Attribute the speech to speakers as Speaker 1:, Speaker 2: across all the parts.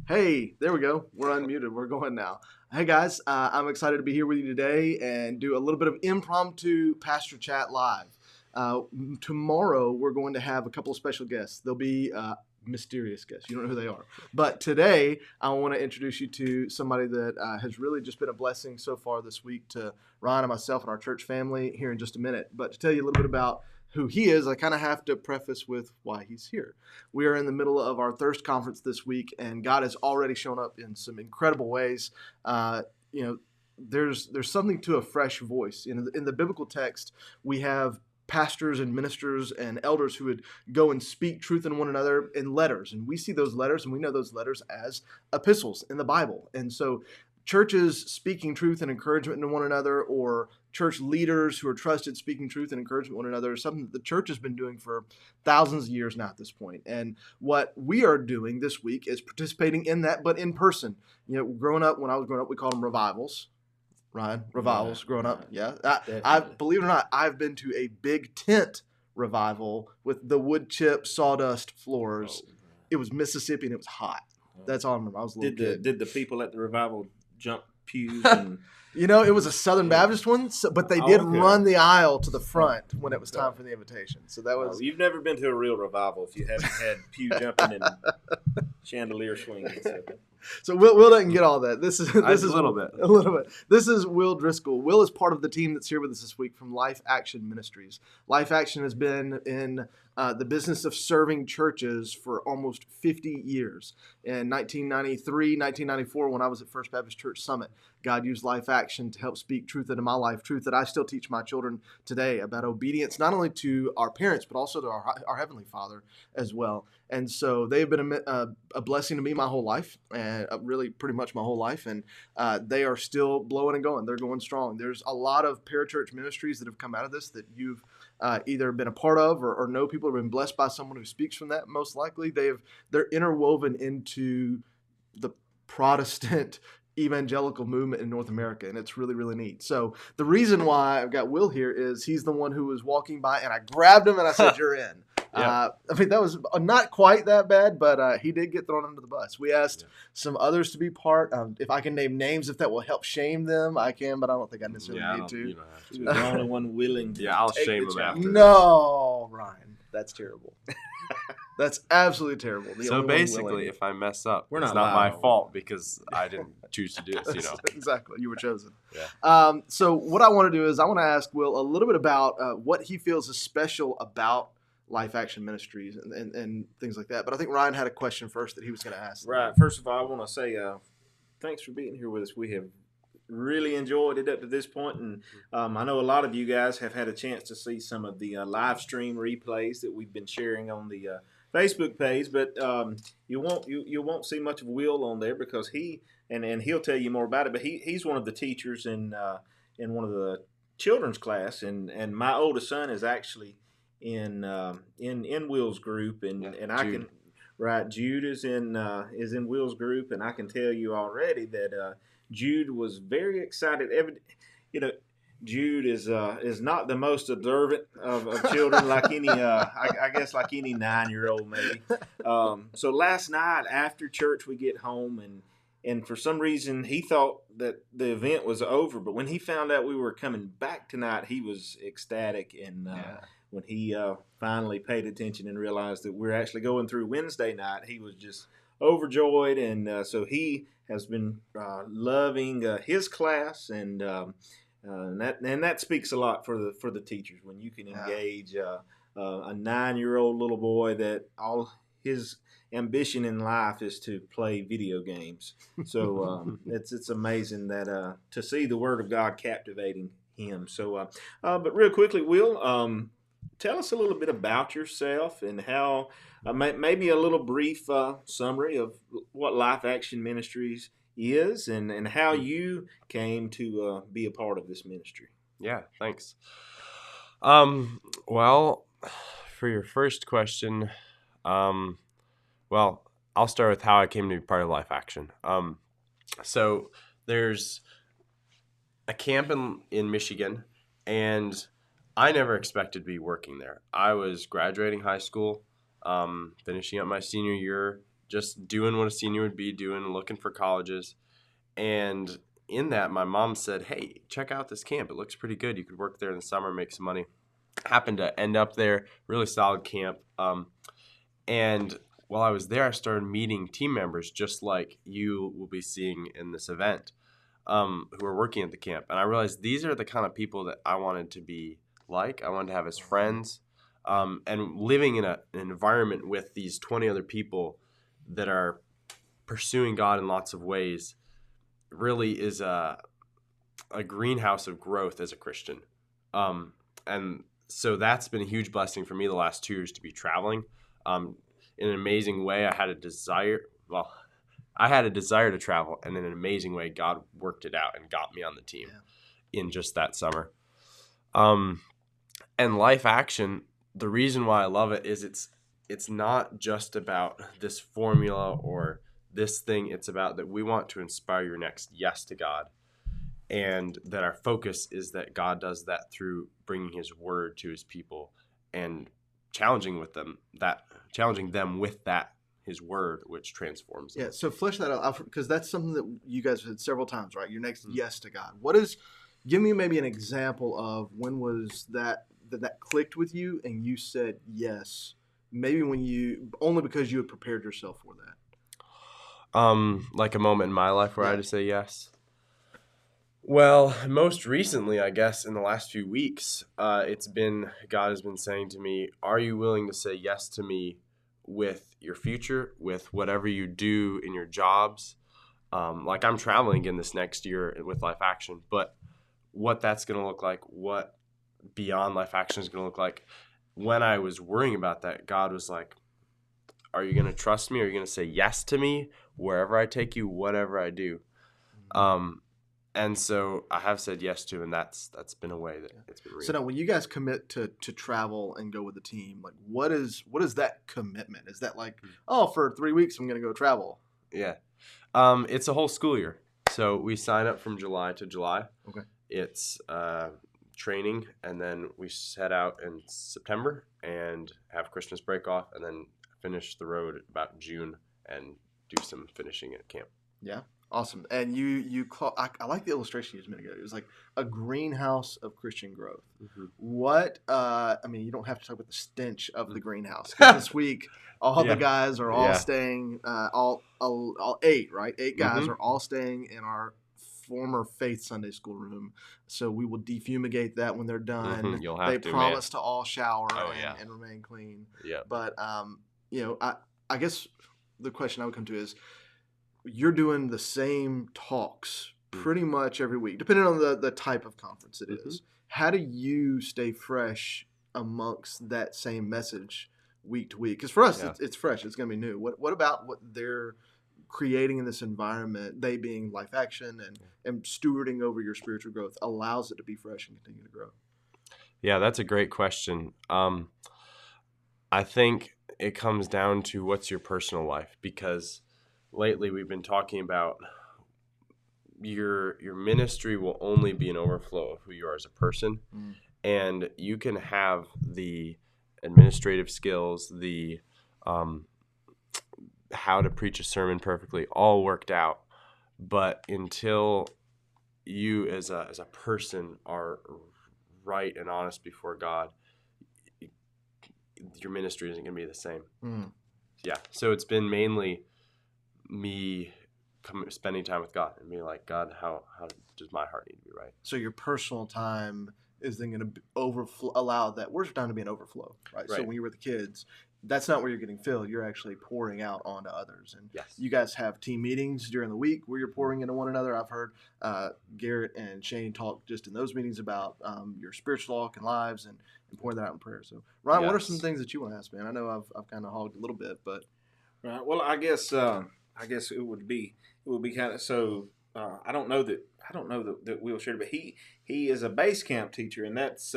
Speaker 1: Hey, there we go. We're unmuted. We're going now. Hey guys, I'm excited to be here with you today and do a little bit of impromptu pastor chat live. Uh, Tomorrow we're going to have a couple of special guests. They'll be mysterious guests. You don't know who they are. But today I want to introduce you to somebody that has really just been a blessing so far this week to Ryan and myself and our church family here in just a minute. But to tell you a little bit about who he is, I kind of have to preface with why he's here. We are in the middle of our Thirst Conference this week, and God has already shown up in some incredible ways. Uh, you know, there's something to a fresh voice. In the biblical text, we have pastors and ministers and elders who would go and speak truth in one another in letters, and we see those letters, and we know those letters as epistles in the Bible. And so churches speaking truth and encouragement to one another, or church leaders who are trusted speaking truth and encouragement to one another, is something that the church has been doing for thousands of years now at this point. And what we are doing this week is participating in that, but in person. When I was growing up, we called them revivals. Ryan, revivals, growing up. Yeah. I believe it or not, I've been to a big tent revival with the wood chip sawdust floors. It was Mississippi and it was hot. That's all I remember. I was a little kid.
Speaker 2: Did the people at the revival jump pews? And
Speaker 1: it was a Southern Baptist one, but they did run the aisle to the front when it was time for the invitation. So that was.
Speaker 2: You've never been to a real revival if you haven't had pew jumping and chandelier swinging.
Speaker 1: So Will doesn't get all that. This is
Speaker 3: a little bit.
Speaker 1: A little bit. This is Will Driscoll. Will is part of the team that's here with us this week from Life Action Ministries. Life Action has been in the business of serving churches for almost 50 years. In 1993, 1994, when I was at First Baptist Church Summit, God used Life Action to help speak truth into my life, truth that I still teach my children today about obedience, not only to our parents, but also to our Heavenly Father as well. And so they've been a blessing to me my whole life, and really pretty much my whole life. And they are still blowing and going. They're going strong. There's a lot of parachurch ministries that have come out of this that you've either been a part of or know people who have been blessed by someone who speaks from that. Most likely, they're interwoven into the Protestant evangelical movement in North America, and it's really, really neat. So the reason why I've got Will here is he's the one who was walking by, and I grabbed him and I said, "You're in." Yep. That was not quite that bad, but he did get thrown under the bus. We asked some others to be part. If I can name names, if that will help shame them, I can, but I don't think I necessarily need to.
Speaker 2: You don't have to. You're the only one willing to
Speaker 3: I'll shame them after.
Speaker 1: No, Ryan, that's terrible. That's absolutely terrible.
Speaker 3: So basically, if I mess up, it's not my fault because I didn't choose to do it.
Speaker 1: Exactly, you were chosen.
Speaker 3: Yeah.
Speaker 1: So what I want to do is I want to ask Will a little bit about what he feels is special about Life Action Ministries and things like that. But I think Ryan had a question first that he was going to ask.
Speaker 2: Right. First of all, I want to say thanks for being here with us. We have really enjoyed it up to this point, and I know a lot of you guys have had a chance to see some of the live stream replays that we've been sharing on the Facebook page, but you won't see much of Will on there because he'll tell you more about it. But he's one of the teachers in one of the children's class, and my oldest son is actually in Will's group, and I
Speaker 3: Jude.
Speaker 2: can right. Jude is in Will's group, and I can tell you already that Jude was very excited. Jude is not the most observant of children, like any I guess like any 9-year-old maybe. So last night after church we get home, and for some reason he thought that the event was over, but when he found out we were coming back tonight, he was ecstatic. And when he finally paid attention and realized that we're actually going through Wednesday night, he was just overjoyed. And so he has been loving his class, and that speaks a lot for the teachers when you can engage a 9-year-old little boy that all his ambition in life is to play video games. So it's amazing that to see the Word of God captivating him. So, but real quickly, Will, tell us a little bit about yourself and how maybe a little brief summary of what Life Action Ministries is and how you came to be a part of this ministry.
Speaker 3: Yeah, thanks. Well, for your first question, well, I'll start with how I came to be part of Life Action. So there's a camp in Michigan, and I never expected to be working there. I was graduating high school, finishing up my senior year, just doing what a senior would be doing, looking for colleges. And in that, my mom said, hey, check out this camp. It looks pretty good. You could work there in the summer, make some money. Happened to end up there, really solid camp. And while I was there, I started meeting team members just like you will be seeing in this event, who are working at the camp. And I realized these are the kind of people that I wanted to be like. I wanted to have as friends. And living in an environment with these 20 other people that are pursuing God in lots of ways really is a greenhouse of growth as a Christian. And so that's been a huge blessing for me the last 2 years to be traveling. In an amazing way, I had a desire to travel, and in an amazing way, God worked it out and got me on the team in just that summer. And Life Action, the reason why I love it is it's not just about this formula or this thing. It's about that we want to inspire your next yes to God, and that our focus is that God does that through bringing His word to His people and challenging them with that His word, which transforms them.
Speaker 1: Yeah. So flesh that out, because that's something that you guys have said several times, right? Your next yes to God. Give me maybe an example of when was that clicked with you and you said yes, maybe only because you had prepared yourself for that.
Speaker 3: Like a moment in my life where I had to say yes. Well, most recently, I guess, in the last few weeks, God has been saying to me, are you willing to say yes to me with your future, with whatever you do in your jobs? Like I'm traveling again this next year with Life Action, but what that's going to look like, what beyond Life Action is going to look like. When I was worrying about that, God was like, are you going to trust me? Are you going to say yes to me wherever I take you, whatever I do? And so I have said yes to, and that's been a way that it's been real.
Speaker 1: So now when you guys commit to travel and go with the team, like what is that commitment? Is that like, for 3 weeks I'm going to go travel?
Speaker 3: Yeah. It's a whole school year. So we sign up from July to July.
Speaker 1: Okay.
Speaker 3: It's training, and then we set out in September and have Christmas break off, and then finish the road about June and do some finishing at camp.
Speaker 1: Yeah. Awesome. And I like the illustration you used a minute ago. It was like a greenhouse of Christian growth.
Speaker 3: Mm-hmm.
Speaker 1: What, you don't have to talk about the stench of the greenhouse. 'Cause this week, all the guys are all staying, all 8, right? 8 guys are all staying in our former Faith Sunday school room. So we will defumigate that when they're done.
Speaker 3: You'll have
Speaker 1: to promise to all shower and remain clean.
Speaker 3: Yeah.
Speaker 1: But, I guess the question I would come to is, you're doing the same talks pretty much every week, depending on the type of conference it is. How do you stay fresh amongst that same message week to week? Because for us, it's fresh. It's going to be new. What about what they're creating in this environment, they being Life Action and stewarding over your spiritual growth, allows it to be fresh and continue to grow?
Speaker 3: Yeah, that's a great question. I think it comes down to what's your personal life, because lately we've been talking about your ministry will only be an overflow of who you are as a person. And you can have the administrative skills, the how to preach a sermon perfectly all worked out, but until you as a person are right and honest before God, your ministry isn't going to be the same. Yeah, so it's been mainly me spending time with God and being like, God, how does my heart need to be right? So
Speaker 1: your personal time is then going to allow that worship time to be an overflow, right? So when you're with the kids, that's not where you're getting filled. You're actually pouring out onto others. And you guys have team meetings during the week where you're pouring into one another. I've heard Garrett and Shane talk just in those meetings about your spiritual walk and lives and pouring that out in prayer. So Ryan, what are some things that you want to ask, man? I know I've kind of hogged a little bit, but
Speaker 2: right. Well, I guess it would be kind of so. I don't know that Will shared, but he is a base camp teacher, and that's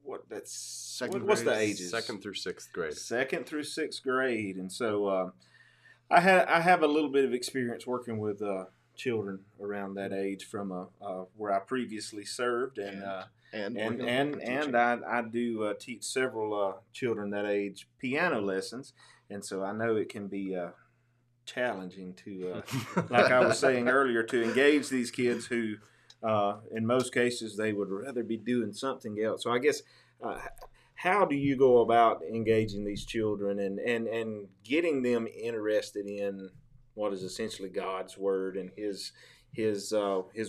Speaker 2: what's the ages?
Speaker 3: 2nd through 6th grade.
Speaker 2: 2nd through 6th grade, and so I have a little bit of experience working with children around that age from where I previously served, and I do teach several children that age piano lessons, and so I know it can be challenging to, like I was saying earlier, to engage these kids who, in most cases, they would rather be doing something else. So I guess, how do you go about engaging these children and getting them interested in what is essentially God's word and His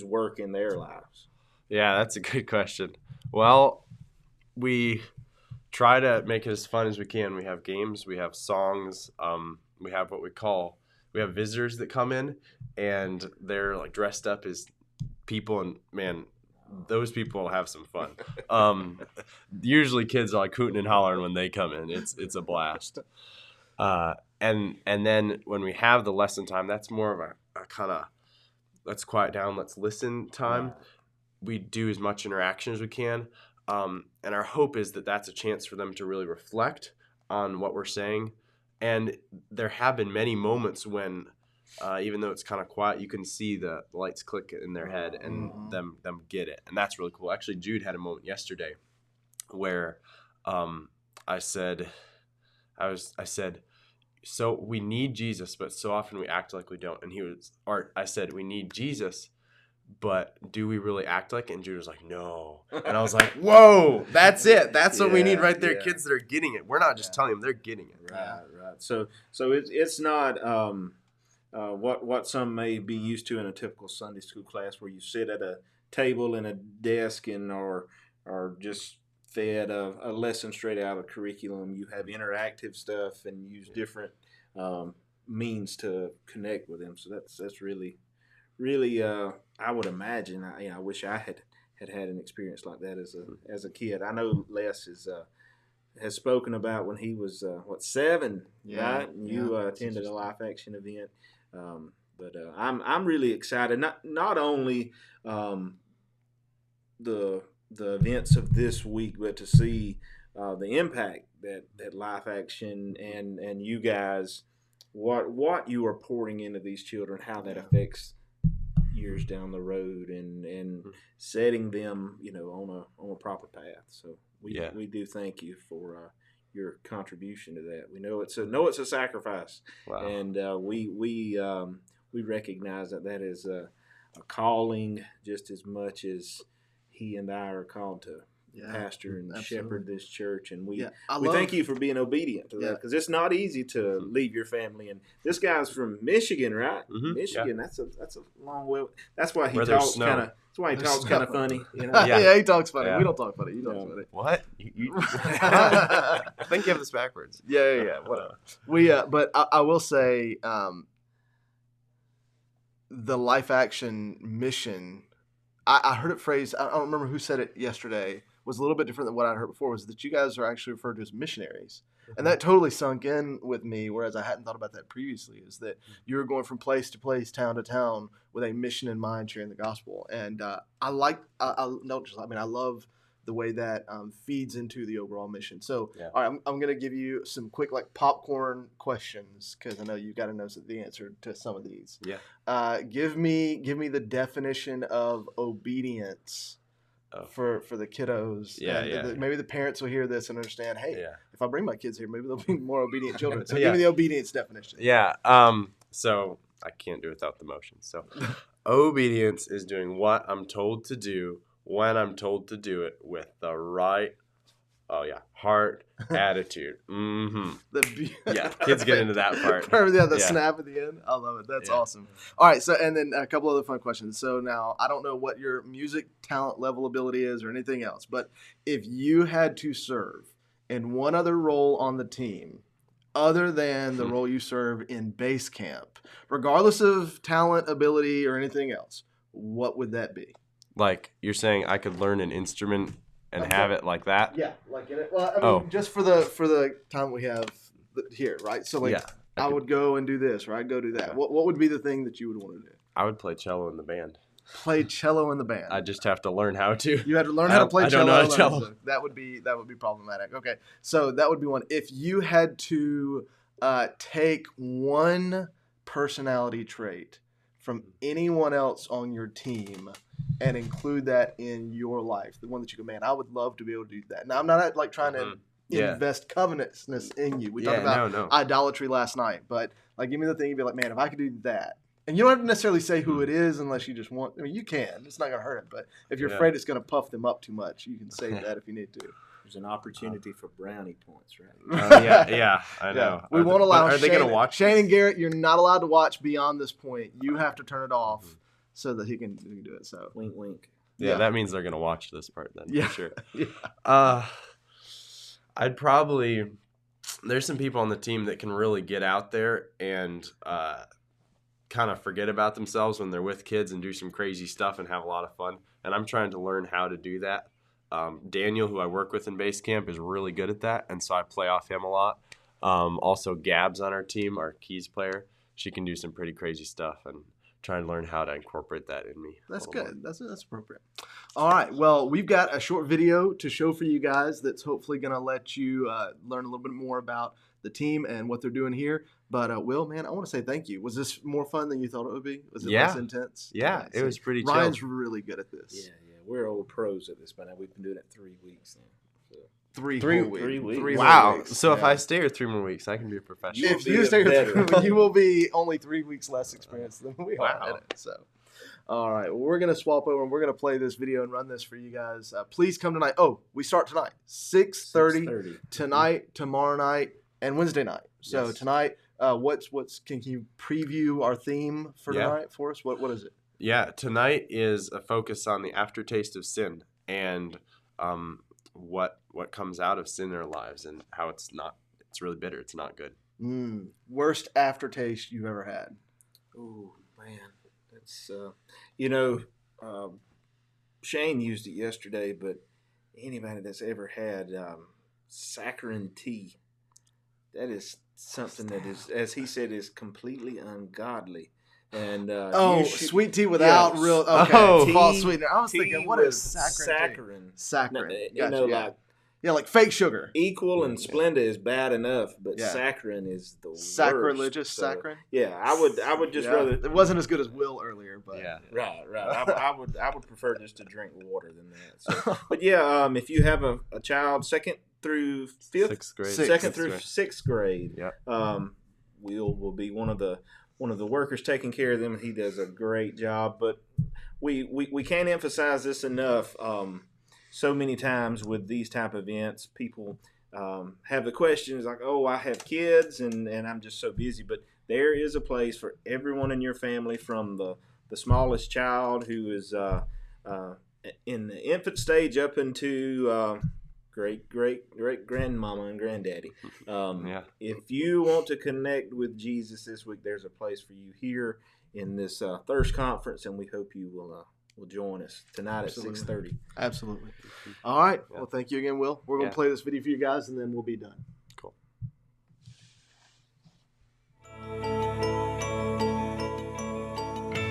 Speaker 2: work in their lives?
Speaker 3: Yeah, that's a good question. Well, we try to make it as fun as we can. We have games, we have songs, we have we have visitors that come in, and they're like dressed up as people, and man, those people have some fun. Usually kids are like hooting and hollering when they come in. It's a blast. And then when we have the lesson time, that's more of a kind of let's quiet down, let's listen time.
Speaker 2: Right.
Speaker 3: We do as much interaction as we can. And our hope is that that's a chance for them to really reflect on what we're saying. And there have been many moments when, even though it's kind of quiet, you can see the lights click in their head and them get it. And that's really cool. Actually, Jude had a moment yesterday where I said, so we need Jesus, but so often we act like we don't. And I said, we need Jesus, but do we really act like it? And Jude was like, no. And I was like, whoa, that's it. That's what we need right there.
Speaker 2: Yeah.
Speaker 3: Kids that are getting it. We're not just telling them, they're getting it.
Speaker 2: Right. So it's not what some may be used to in a typical Sunday school class, where you sit at a table and a desk and or just fed a lesson straight out of curriculum. You have interactive stuff and use different means to connect with them. So that's really I would imagine. I wish I had an experience like that as a kid. I know Les has spoken about when he was 7, right? And you attended a Life Action event. But I'm really excited. Not only the events of this week, but to see the impact that Life Action and you guys, what you are pouring into these children, how that affects years down the road, and setting them, on a proper path. So we do thank you for your contribution to that. We know it's a sacrifice. Wow. And we recognize that is a calling just as much as he and I are called to pastor and shepherd this church. And we thank you for being obedient to that, because it's not easy to leave your family. And this guy's from Michigan, right? Mm-hmm. Michigan. Yeah. That's a long way. That's why he talks kind of. That's why he talks kind of funny.
Speaker 1: Yeah, he talks funny. Yeah. We don't talk funny. You talk funny.
Speaker 3: What? I think you have this backwards.
Speaker 1: Yeah. Whatever. But I will say, the Life Action mission. I heard it phrased. I don't remember who said it yesterday. Was a little bit different than what I heard before. Was that you guys are actually referred to as missionaries, and that totally sunk in with me. Whereas I hadn't thought about that previously. Is that you're going from place to place, town to town, with a mission in mind, sharing the gospel. And I love the way that feeds into the overall mission. So, all right, I'm going to give you some quick popcorn questions, because I know you got to know the answer to some of these.
Speaker 3: Yeah.
Speaker 1: Give me the definition of obedience for the kiddos.
Speaker 3: Yeah.
Speaker 1: Maybe the parents will hear this and understand, hey, if I bring my kids here, maybe they'll be more obedient children. So give me the obedience definition.
Speaker 3: Yeah. So I can't do it without the motion. So obedience is doing what I'm told to do when I'm told to do it with the right heart, attitude. Mm-hmm. Kids get into that part.
Speaker 1: Snap at the end. I love it. That's awesome. All right, so and then a couple other fun questions. So now, I don't know what your music talent level ability is or anything else, but if you had to serve in one other role on the team other than the role you serve in base camp, regardless of talent, ability, or anything else, what would that be?
Speaker 3: Like, you're saying I could learn an instrument and have it like that?
Speaker 1: Yeah, like in it. Well, I mean, just for the time we have here, right? So I would go and do this, or I'd go do that. Yeah. What would be the thing that you would want to do?
Speaker 3: I would play cello in the band.
Speaker 1: Play cello in the band.
Speaker 3: I just have to learn how to.
Speaker 1: You had to learn how to play cello.
Speaker 3: I don't know how to cello.
Speaker 1: So that would be problematic. Okay, so that would be one. If you had to take one personality trait from anyone else on your team and include that in your life, the one that you go, man, I would love to be able to do that. Now, I'm not trying to invest covetousness in you. We talked about idolatry last night, but like, give me the thing, you'd be like, man, if I could do that. And you don't have to necessarily say who it is unless you just want. I mean, you can. It's not going to hurt it. But if you're afraid it's going to puff them up too much, you can say that if you need to.
Speaker 2: There's an opportunity for brownie points, right?
Speaker 3: I know.
Speaker 1: We won't allow.
Speaker 3: Are they going to watch?
Speaker 1: Shane and Garrett, you're not allowed to watch beyond this point. You have to turn it off so that he can do it. So
Speaker 2: wink, wink.
Speaker 3: Yeah, that means they're going to watch this part then.
Speaker 1: Yeah,
Speaker 3: for sure.
Speaker 1: Yeah.
Speaker 3: I'd probably. There's some people on the team that can really get out there and kind of forget about themselves when they're with kids and do some crazy stuff and have a lot of fun. And I'm trying to learn how to do that. Daniel, who I work with in base camp, is really good at that, and so I play off him a lot. Also, Gabs on our team, our keys player, she can do some pretty crazy stuff, and trying to learn how to incorporate that in me.
Speaker 1: That's good. That's appropriate. All right. Well, we've got a short video to show for you guys that's hopefully going to let you learn a little bit more about the team and what they're doing here. But Will, man, I want to say thank you. Was this more fun than you thought it would be? Was it less intense?
Speaker 3: Yeah, it was pretty chill.
Speaker 1: Ryan's really good at this.
Speaker 2: Yeah. We're old pros at this by now. We've been doing it 3 weeks now. So.
Speaker 1: Three weeks.
Speaker 3: Wow.
Speaker 1: Weeks.
Speaker 3: So if I stay here 3 more weeks, I can be a professional.
Speaker 1: If you stay here 3 weeks, you will be only 3 weeks less experienced than we are at it. So, all right. Well, we're going to swap over and we're going to play this video and run this for you guys. Please come tonight. Oh, we start tonight. 6:30 tonight, tomorrow night, and Wednesday night. So tonight, can you preview our theme for tonight for us? What is it?
Speaker 3: Yeah, tonight is a focus on the aftertaste of sin and what comes out of sin in our lives and how it's really bitter. It's not good.
Speaker 1: Worst aftertaste you've ever had?
Speaker 2: Oh, man. That's, Shane used it yesterday, but anybody that's ever had saccharin tea, that is something that is, as he said, is completely ungodly. And
Speaker 1: sweet tea without real false sweetener. I was thinking, what is saccharin? Saccharin. Like fake sugar.
Speaker 2: Equal and Splenda is bad enough, but saccharin is the worst.
Speaker 1: Sacrilegious saccharin.
Speaker 2: Yeah, I would just rather.
Speaker 1: It wasn't as good as Will earlier, but
Speaker 2: right. I would prefer just to drink water than that. So, but if you have a child 2nd through 5th,
Speaker 3: 6th grade,
Speaker 2: 2nd through 6th grade, Will be one of the workers taking care of them. He does a great job, but we can't emphasize this enough. So many times with these type of events, people have the questions like, oh, I have kids and I'm just so busy. But there is a place for everyone in your family, from the smallest child who is in the infant stage up into great grandmama and granddaddy. If you want to connect with Jesus this week, there's a place for you here in this Thirst Conference, and we hope you will join us tonight at 6:30.
Speaker 1: Absolutely. All right. Well, thank you again, Will. We're going to play this video for you guys, and then we'll be done.
Speaker 3: Cool.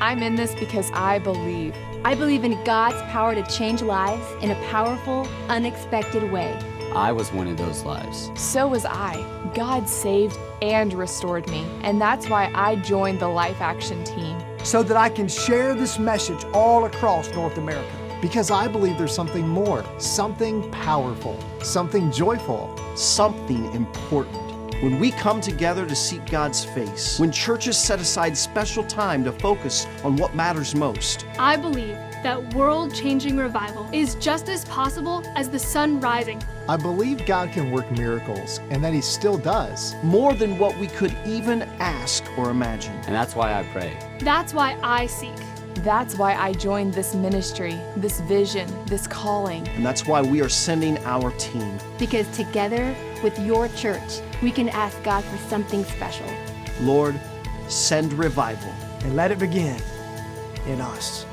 Speaker 4: I'm in this because I believe. I believe in God's power to change lives in a powerful, unexpected way.
Speaker 5: I was one of those lives.
Speaker 4: So was I. God saved and restored me, and that's why I joined the Life Action team.
Speaker 6: So that I can share this message all across North America. Because I believe there's something more, something powerful, something joyful, something important.
Speaker 7: When we come together to seek God's face, when churches set aside special time to focus on what matters most.
Speaker 8: I believe that world-changing revival is just as possible as the sun rising.
Speaker 6: I believe God can work miracles, and that He still does.
Speaker 7: More than what we could even ask or imagine.
Speaker 5: And that's why I pray.
Speaker 8: That's why I seek.
Speaker 4: That's why I joined this ministry, this vision, this calling.
Speaker 7: And that's why we are sending our team.
Speaker 9: Because together with your church, we can ask God for something special.
Speaker 7: Lord, send revival.
Speaker 6: And let it begin in us.